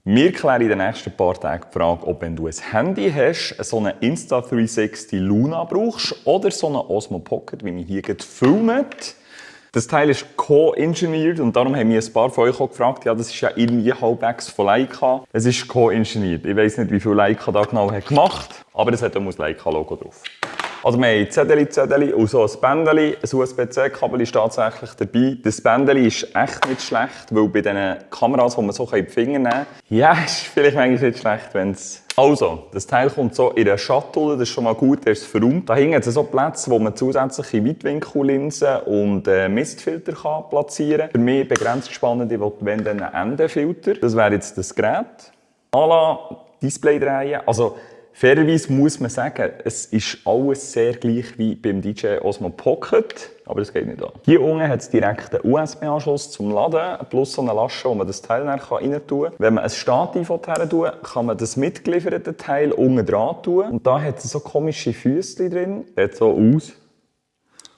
Wir klären in den nächsten paar Tagen die Frage, ob wenn du ein Handy hast, so eine Insta360 Luna brauchst oder so eine Osmo Pocket, wie ich hier gerade filme. Das Teil ist co-engineert und darum haben mich ein paar von euch auch gefragt, ja, das ist ja irgendwie halbwegs von Leica. Es ist co-engineert. Ich weiss nicht, wie viel Leica da genau hat gemacht, aber es hat auch das Leica-Logo drauf. Also wir haben Zettel und so ein Bändeli. Ein USB-C-Kabel ist tatsächlich dabei. Das Bändeli ist echt nicht schlecht, weil bei diesen Kameras, die man so in die Finger nehmen kann, ja, ist vielleicht manchmal nicht schlecht, wenn es... Also, das Teil kommt so in einer Shuttle, das ist schon mal gut, der ist verräumt. Da hinten hat es so Plätze, wo man zusätzliche Weitwinkellinsen und Mistfilter kann platzieren kann. Für mich begrenzt spannend, ich will wenn dann einen Endenfilter. Das wäre jetzt das Gerät. Display drehen. Also, fairerweise muss man sagen, es ist alles sehr gleich wie beim DJI Osmo Pocket, aber das geht nicht an. Hier unten hat es direkt einen USB-Anschluss zum Laden, plus so eine Lasche, wo man das Teil rein tun kann. Wenn man ein Stativ her tun, kann man das mitgelieferte Teil unten dran tun. Und da hat es so komische Füßchen drin. Sieht so aus.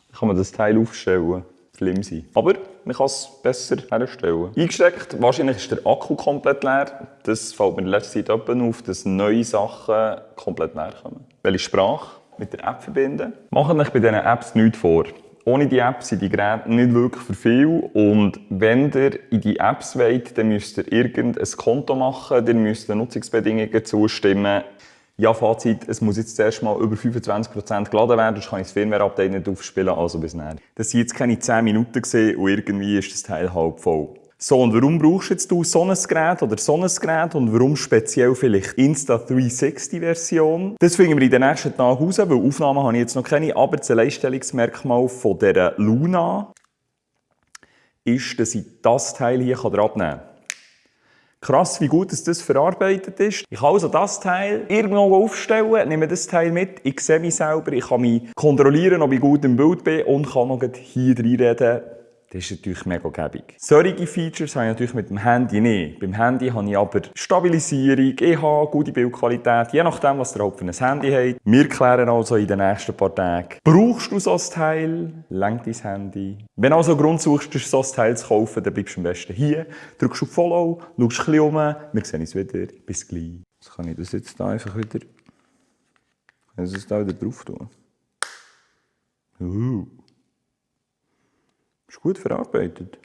Dann kann man das Teil aufstellen. Flimsy. Aber man kann es besser herstellen. Eingesteckt, wahrscheinlich ist der Akku komplett leer. Das fällt mir in letzter Zeit auf, dass neue Sachen komplett leer kommen. Welche Sprache mit der App verbinden? Macht euch bei diesen Apps nichts vor. Ohne die Apps sind die Geräte nicht wirklich für viel. Und wenn ihr in die Apps wollt, dann müsst ihr irgendein Konto machen, dann müsst ihr Nutzungsbedingungen zustimmen. Ja, Fazit, es muss jetzt zuerst mal über 25% geladen werden, sonst kann ich das Firmware-Update nicht aufspielen, also bis näher. Das waren jetzt keine 10 Minuten gewesen, und irgendwie ist das Teil halb voll. So, und warum brauchst jetzt du so ein Gerät oder so ein Gerät und warum speziell vielleicht Insta360-Version? Das finden wir in den nächsten Tagen raus, weil Aufnahmen habe ich jetzt noch keine, aber das Alleinstellungsmerkmal von dieser Luna ist, dass ich das Teil hier abnehmen kann. Krass, wie gut das verarbeitet ist. Ich kann also das Teil irgendwo aufstellen, nehme das Teil mit, ich sehe mich selber, ich kann mich kontrollieren, ob ich gut im Bild bin und kann noch hier reinreden. Das ist natürlich mega gäbig. Solche Features habe ich natürlich mit dem Handy nicht. Beim Handy habe ich aber Stabilisierung, ich habe gute Bildqualität, je nachdem, was ihr halt für ein Handy habt. Wir klären also in den nächsten paar Tagen, brauchst du so ein Teil? Lenkt dein Handy? Wenn du also einen Grund suchst, so ein Teil zu kaufen, dann bleibst du am besten hier, drückst auf Follow, schaust ein bisschen um, wir sehen uns wieder, bis gleich. Jetzt kann ich das jetzt da einfach wieder, kann ich das da wieder drauf tun. Ist gut verarbeitet.